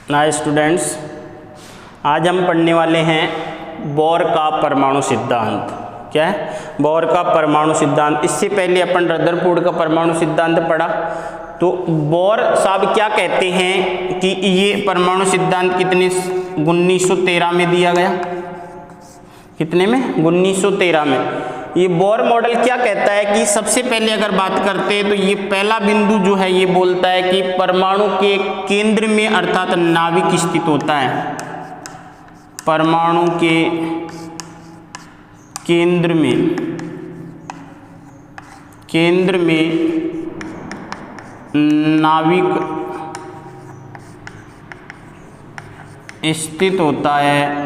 Hi students, आज हम पढ़ने वाले हैं बोर का परमाणु सिद्धांत। क्या है? बोर का परमाणु सिद्धांत। इससे पहले अपन रदरफोर्ड का परमाणु सिद्धांत पढ़ा। तो बोर साहब क्या कहते हैं कि ये परमाणु सिद्धांत कितने 1913 में दिया गया। कितने में? 1913 में। ये बोर मॉडल क्या कहता है कि सबसे पहले अगर बात करते हैं तो ये पहला बिंदु जो है ये बोलता है कि परमाणु के केंद्र में अर्थात नाभिक स्थित होता है। परमाणु के केंद्र में नाभिक स्थित होता है,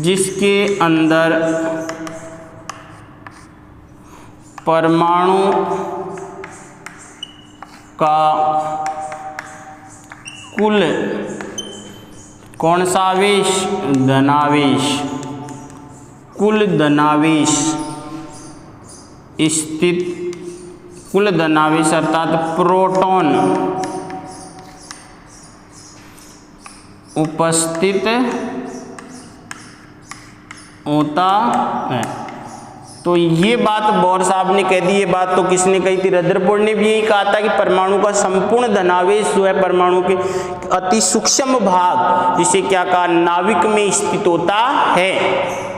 जिसके अंदर परमाणु का कुल कौन सा आवेश? धनावेश। कुल धनावेश स्थित, कुल धनावेश अर्थात प्रोटॉन उपस्थित होता है। तो ये बात बोर साहब ने कह दी। ये बात तो किसने कही थी? रदरफोर्ड ने भी यही कहा था कि परमाणु का संपूर्ण धनावेश जो है परमाणु के अति सूक्ष्म भाग, जिसे क्या कहा, नाभिक में स्थित होता है।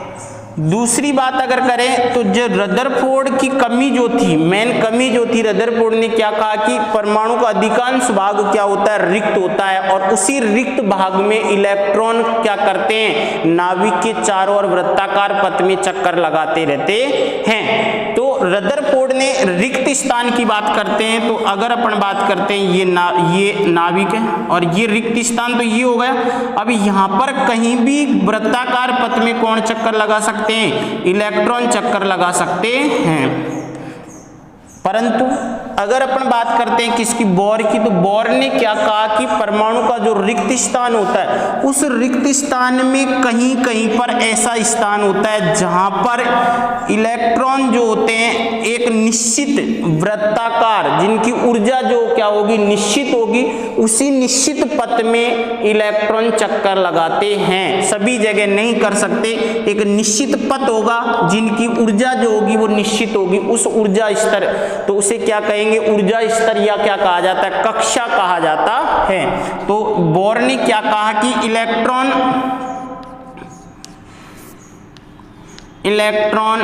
दूसरी बात अगर करें तो जो रदरफोर्ड की कमी जो थी, मेन कमी जो थी, रदरफोर्ड ने क्या कहा कि परमाणु का अधिकांश भाग क्या होता है? रिक्त होता है, और उसी रिक्त भाग में इलेक्ट्रॉन क्या करते हैं? नाभिक के चारों ओर वृत्ताकार पथ में चक्कर लगाते रहते हैं। तो रदरफोर्ड ने रिक्त स्थान की बात करते हैं। तो अगर अपन बात करते हैं ये नाभिक है और ये रिक्त स्थान, तो ये हो गया। अब यहाँ पर कहीं भी वृत्ताकार पथ में कौन चक्कर लगा सकते हैं? इलेक्ट्रॉन चक्कर लगा सकते हैं। परंतु अगर अपन बात करते हैं किसकी? बोर की। तो बोर ने क्या कहा कि परमाणु का जो रिक्त स्थान होता है, उस रिक्त स्थान में कहीं कहीं पर ऐसा स्थान होता है जहां पर इलेक्ट्रॉन जो होते हैं एक निश्चित वृत्ताकार, जिनकी ऊर्जा जो क्या होगी? निश्चित होगी, उसी निश्चित पथ में इलेक्ट्रॉन चक्कर लगाते हैं। सभी जगह नहीं कर सकते। एक निश्चित पथ होगा जिनकी ऊर्जा जो होगी वो निश्चित होगी, उस ऊर्जा स्तर, तो उसे क्या कहेंगे? ऊर्जा स्तर, या क्या कहा जाता है? कक्षा कहा जाता है। तो बोर ने क्या कहा कि इलेक्ट्रॉन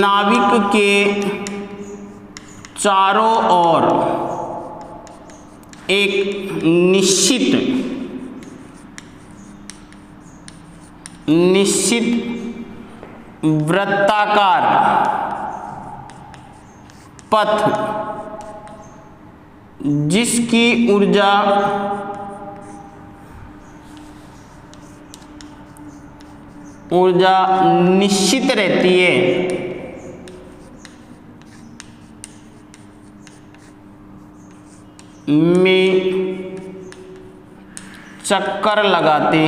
नाभिक के चारों ओर एक निश्चित वृत्ताकार पथ, जिसकी ऊर्जा निश्चित रहती है, में चक्कर लगाते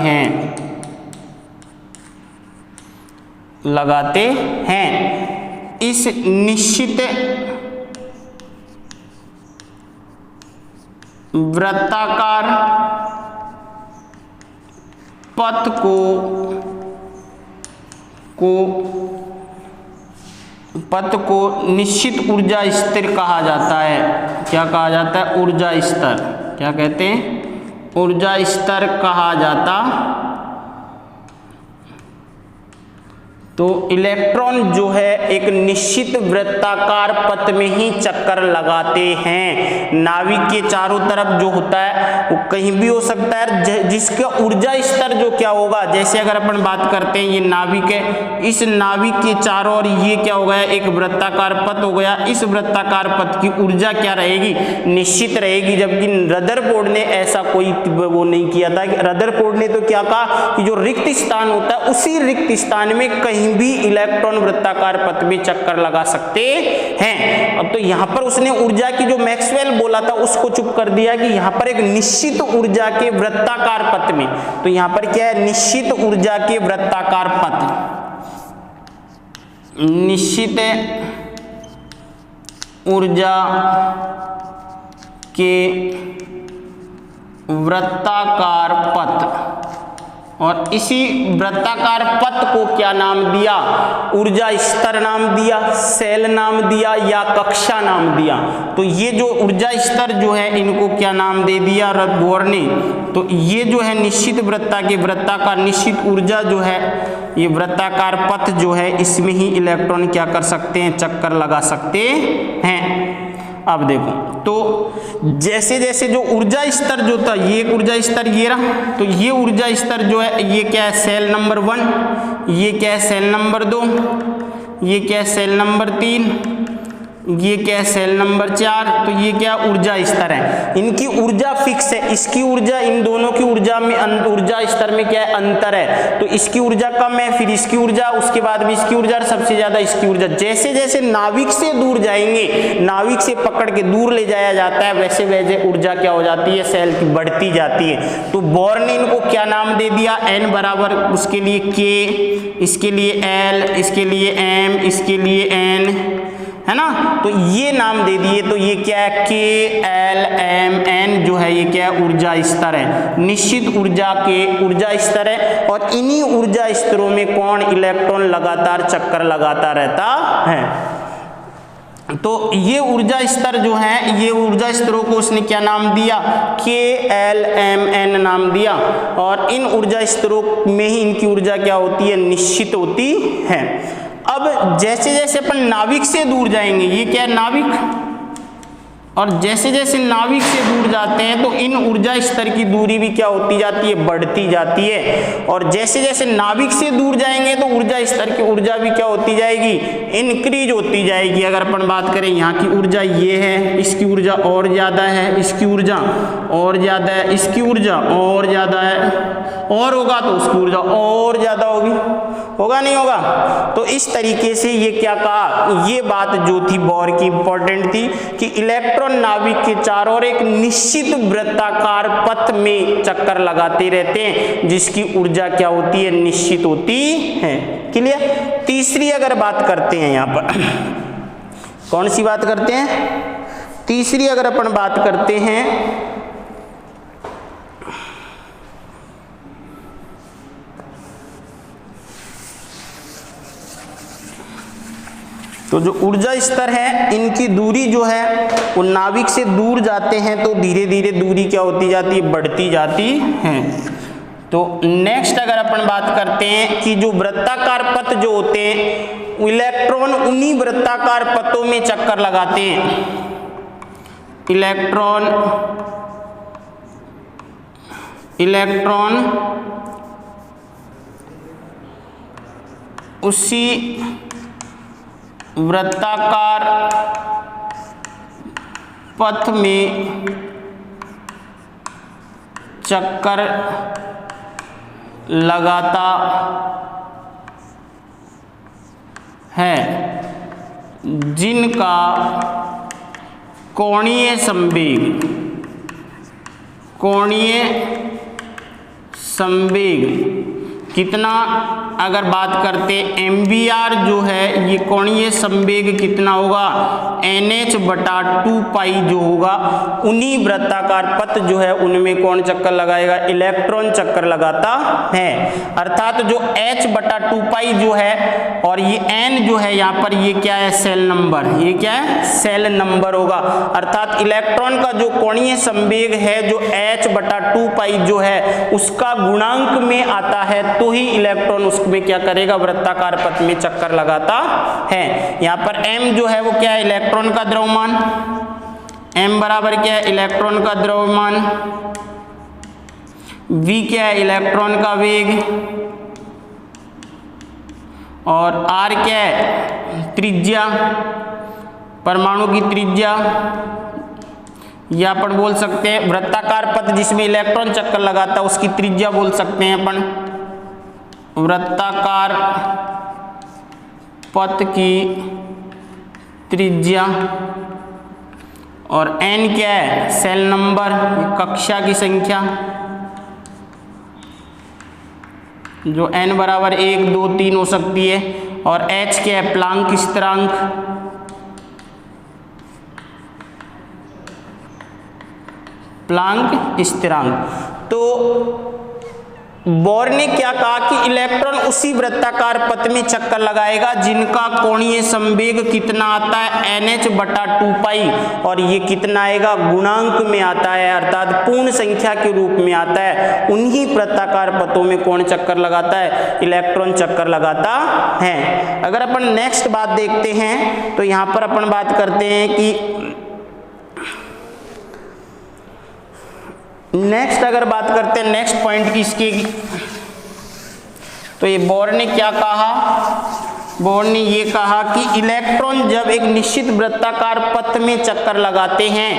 हैं। इस निश्चित वृत्ताकार पथ को निश्चित ऊर्जा स्तर कहा जाता है। क्या कहा जाता है? ऊर्जा स्तर। क्या कहते हैं? ऊर्जा स्तर कहा जाता। तो इलेक्ट्रॉन जो है एक निश्चित वृत्ताकार पथ में ही चक्कर लगाते हैं। नाभिक के चारों तरफ जो होता है वो कहीं भी हो सकता है, जिसका ऊर्जा स्तर जो क्या होगा, जैसे अगर अपन बात करते हैं ये नाभिक है, इस नाभिक के चारों ओर ये क्या हो गया? एक वृत्ताकार पथ हो गया। इस वृत्ताकार पथ की ऊर्जा क्या रहेगी? निश्चित रहेगी। जबकि रदरफोर्ड ने ऐसा कोई वो नहीं किया था। रदरफोर्ड ने तो क्या कहा कि जो रिक्त स्थान होता है उसी रिक्त स्थान में कहीं भी इलेक्ट्रॉन वृत्ताकार पथ में चक्कर लगा सकते हैं। अब तो यहां पर उसने ऊर्जा की जो मैक्सवेल बोला था उसको चुप कर दिया कि यहां पर एक निश्चित ऊर्जा के वृत्ताकार पथ में, तो यहां पर क्या है? निश्चित ऊर्जा के वृत्ताकार पथ, निश्चित ऊर्जा के वृत्ताकार पथ, और इसी वृत्ताकार पथ को क्या नाम दिया? ऊर्जा स्तर नाम दिया, सेल नाम दिया या कक्षा नाम दिया। तो ये जो ऊर्जा स्तर जो है इनको क्या नाम दे दिया बोर ने? तो ये जो है निश्चित वृत्ता के वृत्ताकार निश्चित ऊर्जा जो है, ये वृत्ताकार पथ जो है, इसमें ही इलेक्ट्रॉन क्या कर सकते हैं? चक्कर लगा सकते हैं। अब देखो, तो जैसे जैसे जो ऊर्जा स्तर जो था, ये ऊर्जा स्तर ये रहा, तो ये ऊर्जा स्तर जो है ये क्या है? सेल नंबर 1, ये क्या है? सेल नंबर 2, ये क्या है? सेल नंबर 3, ये क्या है? Cell number 4। तो ये क्या ऊर्जा स्तर है? इनकी ऊर्जा फिक्स है, इसकी ऊर्जा, इन दोनों की ऊर्जा में, ऊर्जा स्तर में क्या है? अंतर है। तो इसकी ऊर्जा कम है, फिर इसकी ऊर्जा, उसके बाद भी इसकी ऊर्जा, सबसे ज्यादा इसकी ऊर्जा। जैसे जैसे नाभिक से दूर जाएंगे, नाभिक से पकड़ के दूर ले जाया जाता है, वैसे वैसे ऊर्जा क्या हो जाती है? सेल की बढ़ती जाती है। तो बोर ने इनको क्या नाम दे दिया? n बराबर उसके लिए k, इसके लिए l, इसके लिए m, इसके लिए n, है ना? तो ये नाम दे दिए। तो ये क्या है? के एल एम एन जो है ये क्या है? ऊर्जा स्तर है, निश्चित ऊर्जा के ऊर्जा स्तर है। और इन्हीं ऊर्जा स्तरों में कौन? इलेक्ट्रॉन लगातार चक्कर लगाता रहता है। तो ये ऊर्जा स्तर जो है, ये ऊर्जा स्तरों को उसने क्या नाम दिया? के एल एम एन नाम दिया। और इन ऊर्जा स्तरों में ही इनकी ऊर्जा क्या होती है? निश्चित होती है। अब जैसे जैसे अपन नाभिक से दूर जाएंगे, ये क्या है? नाभिक, और जैसे जैसे नाभिक से दूर जाते हैं तो इन ऊर्जा स्तर की दूरी भी क्या होती जाती है? बढ़ती जाती है। और जैसे जैसे नाभिक से दूर जाएंगे तो ऊर्जा स्तर की ऊर्जा भी क्या होती जाएगी? इंक्रीज होती जाएगी। अगर अपन बात करें, यहाँ की ऊर्जा ये है, इसकी ऊर्जा और ज्यादा है, इसकी ऊर्जा और ज्यादा है, इसकी ऊर्जा और ज्यादा है, और होगा तो उसकी ऊर्जा और ज्यादा होगी, होगा नहीं होगा? तो इस तरीके से ये क्या कहा? ये बात जो थी बोर की इंपॉर्टेंट थी कि इलेक्ट्रॉन नाभिक के चारों ओर एक निश्चित वृत्ताकार पथ में चक्कर लगाते रहते हैं, जिसकी ऊर्जा क्या होती है? निश्चित होती है। क्लियर? तीसरी अगर बात करते हैं, यहां पर कौन सी बात करते हैं? तीसरी अगर अपन बात करते हैं, तो जो ऊर्जा स्तर है, इनकी दूरी जो है वो नाभिक से दूर जाते हैं तो धीरे धीरे दूरी क्या होती जाती है? बढ़ती जाती है। तो नेक्स्ट अगर अपन बात करते हैं कि जो वृत्ताकार पथ जो होते हैं, इलेक्ट्रॉन उन्हीं वृत्ताकार पथों में चक्कर लगाते हैं। इलेक्ट्रॉन उसी वृत्ताकार पथ में चक्कर लगाता है, जिनका कोणीय संवेग कितना, अगर बात करते MVR जो है, ये कोणीय संवेग कितना होगा? NH/2π जो होगा, उन्हीं वृत्ताकार पथ जो है उनमें कौन चक्कर लगाएगा? इलेक्ट्रॉन चक्कर लगाता है। अर्थात जो H/2π जो है और ये N जो है यहाँ पर, ये क्या है? सेल नंबर, ये क्या है? सेल नंबर होगा। अर्थात इलेक्ट्रॉन का जो कोणीय संवेग है जो H/2π जो है उसका गुणांक में आता है, तो ही इलेक्ट्रॉन उसमें क्या करेगा? वृत्ताकार पथ में चक्कर लगाता है। यहाँ पर m जो है वो क्या है? इलेक्ट्रॉन का द्रव्यमान। m बराबर क्या है? इलेक्ट्रॉन का द्रव्यमान। v क्या है? इलेक्ट्रॉन का वेग। और r क्या है? त्रिज्या, परमाणु की त्रिज्या, या अपन बोल सकते हैं वृत्ताकार पथ जिसमें इलेक्ट्रॉन चक्कर लगाता है उसकी त्रिज्या बोल सकते हैं अपन, वृत्ताकार पथ की त्रिज्या। और n क्या है? सेल नंबर, कक्षा की संख्या, जो n बराबर 1, 2, 3 हो सकती है। और h क्या है? प्लांक स्थिरांक। प्लांक स्थिरांक। तो बोर ने क्या कहा कि इलेक्ट्रॉन उसी वृत्ताकार पथ में चक्कर लगाएगा जिनका कोणीय संवेग कितना आता है NH/2π, और ये कितना आएगा, गुणांक में आता है, अर्थात पूर्ण संख्या के रूप में आता है। उन्हीं वृत्ताकार पथों में कौन चक्कर लगाता है, इलेक्ट्रॉन चक्कर लगाता है। अगर अपन नेक्स्ट बात देखते हैं तो यहाँ पर अपन बात करते हैं कि नेक्स्ट अगर बात करते हैं नेक्स्ट पॉइंट की इसकी, तो ये बोर ने क्या कहा, बोर ने ये कहा कि इलेक्ट्रॉन जब एक निश्चित वृत्ताकार पथ में चक्कर लगाते हैं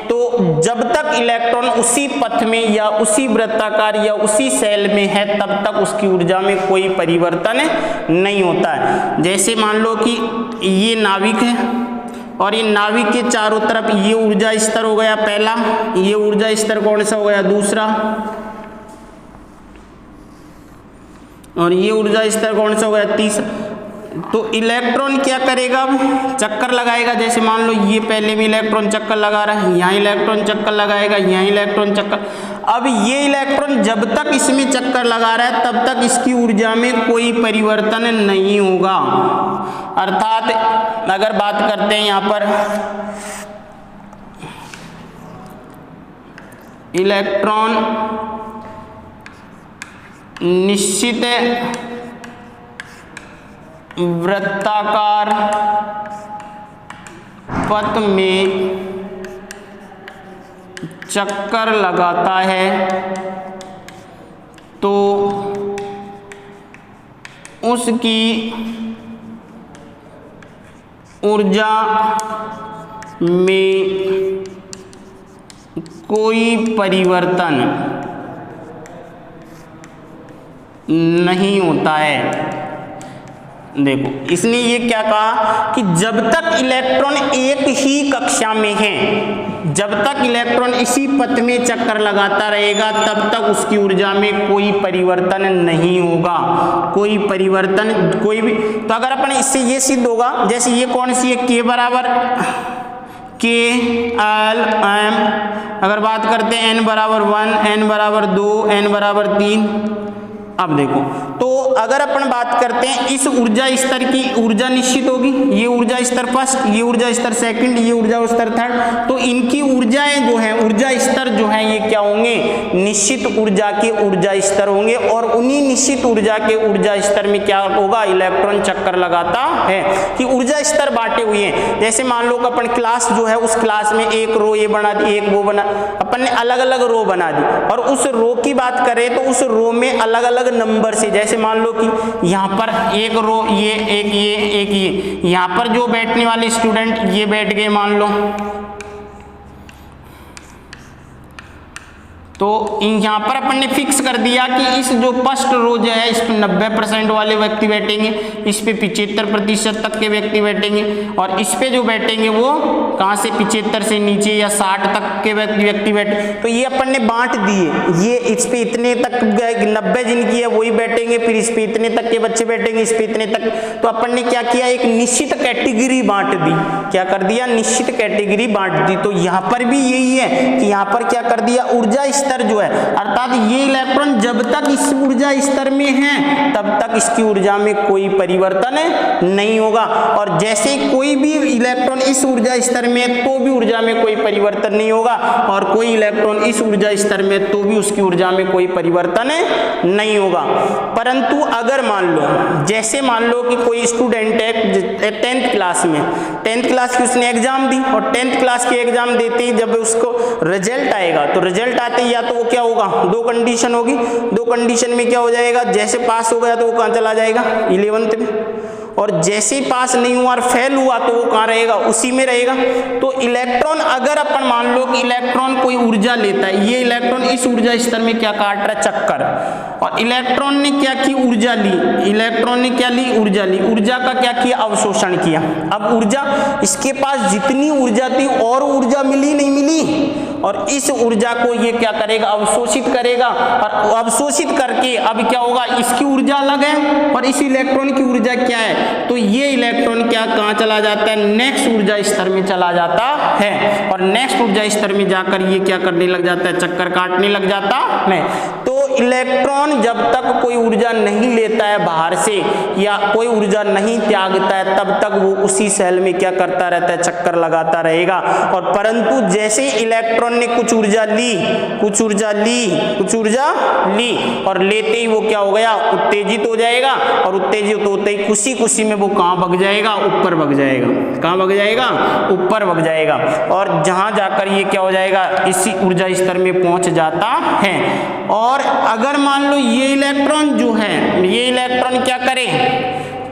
तो जब तक इलेक्ट्रॉन उसी पथ में या उसी वृत्ताकार या उसी सेल में है तब तक उसकी ऊर्जा में कोई परिवर्तन नहीं होता है। जैसे मान लो कि ये नाविक है और ये नाविक के चारों तरफ ये ऊर्जा स्तर हो गया पहला, ये ऊर्जा स्तर कौन सा हो गया दूसरा, और ये ऊर्जा स्तर कौन सा हो गया तीसरा। तो इलेक्ट्रॉन क्या करेगा, चक्कर लगाएगा। जैसे मान लो ये पहले भी इलेक्ट्रॉन चक्कर लगा रहा है, यहाँ इलेक्ट्रॉन चक्कर लगाएगा, यहाँ इलेक्ट्रॉन चक्कर। अब ये इलेक्ट्रॉन जब तक इसमें चक्कर लगा रहा है तब तक इसकी ऊर्जा में कोई परिवर्तन नहीं होगा। अर्थात अगर बात करते हैं यहाँ पर इलेक्ट्रॉन निश्चित वृत्ताकार पथ में चक्कर लगाता है तो उसकी ऊर्जा में कोई परिवर्तन नहीं होता है। देखो इसने ये क्या कहा कि जब तक इलेक्ट्रॉन एक ही कक्षा में है, जब तक इलेक्ट्रॉन इसी पथ में चक्कर लगाता रहेगा तब तक उसकी ऊर्जा में कोई परिवर्तन नहीं होगा, कोई परिवर्तन कोई भी। तो अगर अपन इससे ये सिद्ध होगा, जैसे ये कौन सी है, K बराबर KLM, अगर बात करते हैं N बराबर 1, N बराबर 2, N बराबर 3। अब देखो तो अगर अपन बात करते हैं इस ऊर्जा स्तर की, ऊर्जा निश्चित होगी, ये ऊर्जा स्तर फर्स्ट, ये ऊर्जा स्तर सेकंड, ये ऊर्जा स्तर थर्ड। तो इनकी ऊर्जाएं जो हैं, ऊर्जा स्तर जो हैं ये क्या होंगे, निश्चित ऊर्जा के ऊर्जा स्तर होंगे। और उन्हीं निश्चित ऊर्जा के ऊर्जा स्तर में क्या होगा, इलेक्ट्रॉन चक्कर लगाता है कि ऊर्जा स्तर बांटे हुए हैं। जैसे मान लो कि अपन क्लास जो है उस क्लास में एक रो ये बना दी, एक वो बना, अपन ने अलग अलग रो बना दी, और उस रो की बात करें तो उस रो में अलग अलग नंबर से, जैसे मान लो कि यहाँ पर एक रो ये एक ये, यहाँ पर जो बैठने वाले स्टूडेंट ये बैठ गए मान लो, तो यहाँ पर अपन ने फिक्स कर दिया कि इस जो फर्स्ट रो जो है इस पर 90% वाले व्यक्ति बैठेंगे, इस पे 75% तक के व्यक्ति बैठेंगे, और इस पे जो बैठेंगे वो कहाँ से 75 से नीचे या 60 तक के व्यक्ति बैठे। तो ये अपन ने बांट दिए, ये इस पे इतने तक 90 जिनकी है वही बैठेंगे, फिर इस पे इतने तक के बच्चे बैठेंगे, इस पे इतने तक। तो अपन ने क्या किया, एक निश्चित कैटेगरी बांट दी। क्या कर दिया, निश्चित कैटेगरी बांट दी। तो यहाँ पर भी यही है कि यहाँ पर क्या कर दिया, ऊर्जा स्तर जो है, अर्थात ये इलेक्ट्रॉन जब तक इस ऊर्जा स्तर में है तब तक इसकी ऊर्जा में कोई परिवर्तन नहीं होगा, और जैसे कोई भी इलेक्ट्रॉन इस ऊर्जा स्तर में तो भी ऊर्जा में कोई परिवर्तन नहीं होगा, और कोई इलेक्ट्रॉन इस ऊर्जा स्तर में तो भी उसकी ऊर्जा में कोई परिवर्तन नहीं होगा। परंतु अगर मान लो, जैसे मान लो कि कोई स्टूडेंट है 10th क्लास में, 10th क्लास की उसने एग्जाम दी, और 10th क्लास के एग्जाम देते ही जब उसको रिजल्ट आएगा तो रिजल्ट आते ही या तो वो क्या होगा, दो कंडीशन होगी, दो कंडीशन में क्या हो जाएगा, जैसे पास हो गया तो वो कहाँ चला जाएगा, 11th में, और जैसे ही पास नहीं हुआ और फेल हुआ तो वो कहाँ रहेगा, उसी में रहेगा। तो इलेक्ट्रॉन अगर अपन मान लो कि इलेक्ट्रॉन कोई ऊर्जा लेता है, ये इलेक्ट्रॉन इस ऊर्जा स्तर में क्या काट रहा है, चक्कर, और इलेक्ट्रॉन ने क्या की, ऊर्जा ली, इलेक्ट्रॉन ने क्या ली, ऊर्जा ली, ऊर्जा का क्या किया, अवशोषण किया। अब ऊर्जा, इसके पास जितनी ऊर्जा थी और ऊर्जा मिली नहीं मिली, और इस ऊर्जा को ये क्या करेगा, अवशोषित करेगा, और अवशोषित करके अब क्या होगा, इसकी ऊर्जा अलग है और इस इलेक्ट्रॉन की ऊर्जा क्या है, तो ये इलेक्ट्रॉन क्या कहाँ चला जाता है, नेक्स्ट ऊर्जा स्तर में चला जाता है, और नेक्स्ट ऊर्जा स्तर में जाकर ये क्या करने लग जाता है, चक्कर काटने लग जाता है। तो इलेक्ट्रॉन जब तक कोई ऊर्जा नहीं लेता है बाहर से या कोई ऊर्जा नहीं त्यागता है, तब तक वो उसी सेल में क्या करता रहता है, चक्कर लगाता रहेगा। और परंतु जैसे इलेक्ट्रॉन ने कुछ ऊर्जा ली और लेते ही वो क्या हो गया, उत्तेजित हो जाएगा, और उत्तेजित होते ही खुशी में वो कहाँ भग जाएगा, ऊपर भग जाएगा। कहाँ भग जाएगा, ऊपर भग जाएगा, और जहां जाकर ये क्या हो जाएगा, इसी ऊर्जा स्तर में पहुंच जाता है। और अगर मान लो ये इलेक्ट्रॉन जो है, ये इलेक्ट्रॉन क्या करे,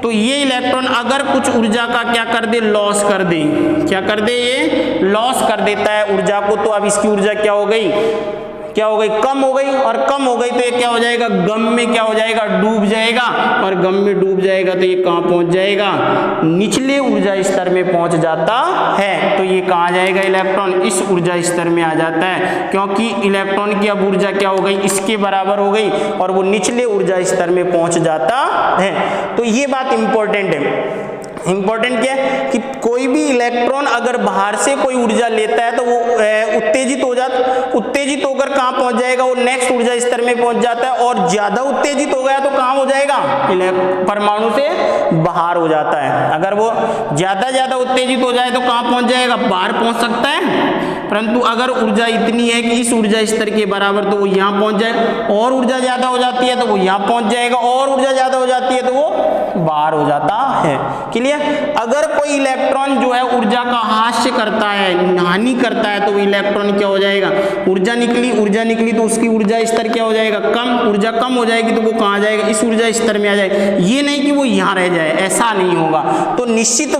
तो ये इलेक्ट्रॉन अगर कुछ ऊर्जा का क्या कर दे, लॉस कर दे, क्या कर दे, ये लॉस कर देता है ऊर्जा को, तो अब इसकी ऊर्जा क्या हो गई, कम हो गई, और कम हो गई तो ये क्या हो जाएगा, गम में क्या हो जाएगा, डूब जाएगा, और गम में डूब जाएगा तो ये कहाँ पहुंच जाएगा, निचले ऊर्जा स्तर में पहुंच जाता है। तो ये कहाँ जाएगा, इलेक्ट्रॉन इस ऊर्जा स्तर में आ जाता है, क्योंकि इलेक्ट्रॉन की अब ऊर्जा क्या हो गई, इसके बराबर हो गई, और वो निचले ऊर्जा स्तर में पहुंच जाता है। तो ये बात इंपॉर्टेंट है। इंपॉर्टेंट क्या है कि कोई भी इलेक्ट्रॉन अगर बाहर से कोई ऊर्जा लेता है तो वो उत्तेजित होकर कहाँ पहुंच जाएगा, वो नेक्स्ट ऊर्जा स्तर में पहुंच जाता है, और ज्यादा उत्तेजित हो गया तो कहाँ हो जाएगा, परमाणु से बाहर हो जाता है। अगर वो ज्यादा उत्तेजित हो जाए तो कहाँ पहुंच जाएगा, बाहर पहुंच सकता है। परंतु अगर ऊर्जा इतनी है कि इस ऊर्जा स्तर के बराबर, तो वो यहाँ पहुंच जाए, और ऊर्जा ज्यादा हो जाती है तो वो यहाँ पहुंच जाएगा, और ऊर्जा ज्यादा हो जाती है तो वो बाहर हो जाता है। क्लियर। अगर कोई इलेक्ट्रॉन जो है ऊर्जा का हास्य करता है, हानि करता है, तो वो इलेक्ट्रॉन क्या हो जाएगा, ऊर्जा निकली तो उसकी ऊर्जा स्तर क्या हो जाएगा, कम, ऊर्जा कम हो जाएगी तो वो कहाँ जाएगा, इस ऊर्जा स्तर में आ जाएगा। ये नहीं कि वो यहाँ रह जाए, ऐसा नहीं होगा। तो निश्चित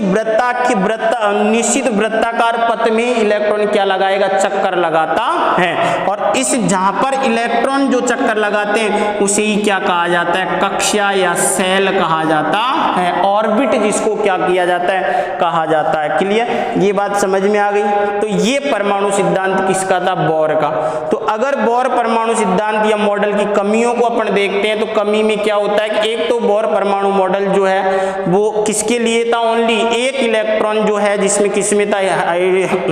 वृत्ताकार पथ में इलेक्ट्रॉन क्या लगाएगा, चक्कर लगाता है, और इस जहां पर इलेक्ट्रॉन जो चक्कर लगाते हैं उसे ही क्या कहा जाता है, कक्षा या सेल कहा जाता है, ऑर्बिट जिसको क्या किया जाता है, कहा जाता है। क्लियर, ये बात समझ में आ गई। तो ये परमाणु सिद्धांत किसका था, बोर का। तो अगर बोर परमाणु सिद्धांत या मॉडल की कमियों को अपन देखते हैं तो कमी में क्या होता है कि एक तो बोर परमाणु मॉडल जो है वो किसके लिए था, ओनली एक इलेक्ट्रॉन जो है जिसमें किसमें था,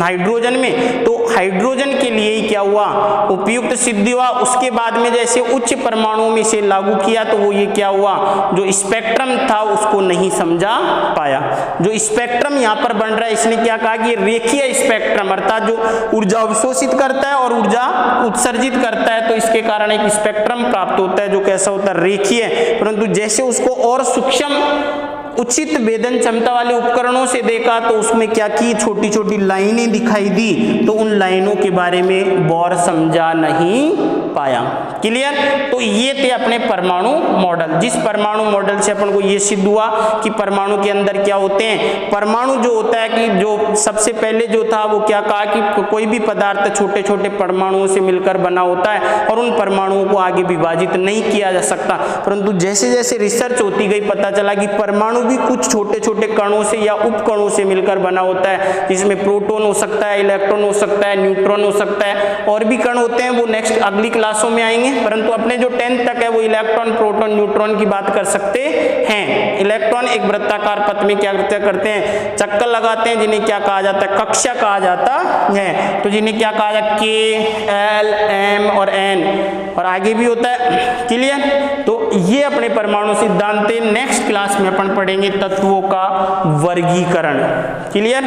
हाइड्रोजन में, तो हाइड्रोजन के लिए ही क्या हुआ, उपयुक्त सिद्ध हुआ। उसके बाद में जैसे उच्च परमाणुओं में से लागू किया तो वो ये क्या हुआ, जो स्पेक्ट्रम था उसको नहीं समझा पाया। जो स्पेक्ट्रम यहाँ पर बन रहा है, इसने क्या कहा कि रेखीय स्पेक्ट्रम, अर्थात जो ऊर्जा अवशोषित करता है और ऊर्जा उत्सर्जित करता है, तो इसके कारण एक स्पेक्ट्रम प्राप्त होता है जो कैसा होता है, रेखीय। परंतु जैसे उसको और सूक्ष्म उचित वेदन क्षमता वाले उपकरणों से देखा तो उसमें क्या की, छोटी छोटी लाइनें दिखाई दी, तो उन लाइनों के बारे में बोर समझा नहीं पाया। क्लियर। तो ये थे अपने परमाणु मॉडल। जिस परमाणु मॉडल से अपन को ये सिद्ध हुआ कि परमाणु के अंदर क्या होते हैं, परमाणु जो होता है कि जो सबसे पहले जो था वो क्या कहा कि कोई भी पदार्थ छोटे छोटे परमाणुओं से मिलकर बना होता है और उन परमाणुओं को आगे विभाजित नहीं किया जा सकता। परंतु जैसे जैसे रिसर्च होती गई पता चला कि परमाणु भी कुछ छोटे छोटे कणों से या उपकणों से मिलकर बना होता है, जिसमें प्रोटॉन हो सकता है, इलेक्ट्रॉन हो सकता है, न्यूट्रॉन हो सकता है, और भी कण होते हैं, वो नेक्स्ट अगली क्लासों में आएंगे। परंतु अपने जो 10th तक है वो इलेक्ट्रॉन, प्रोटॉन, न्यूट्रॉन की बात कर सकते हैं। इलेक्ट्रॉन एक वृत्ताकार पथ में क्या करते हैं, चक्कर लगाते हैं, जिन्हें क्या कहा जाता है, कक्षा कहा जाता है। तो जिन्हें क्या कहा जाता है, K, L, M और N, और आगे भी होता है। क्लियर। तो ये अपने परमाणु सिद्धांत। नेक्स्ट क्लास में अपन पढ़ेंगे तत्वों का वर्गीकरण। क्लियर।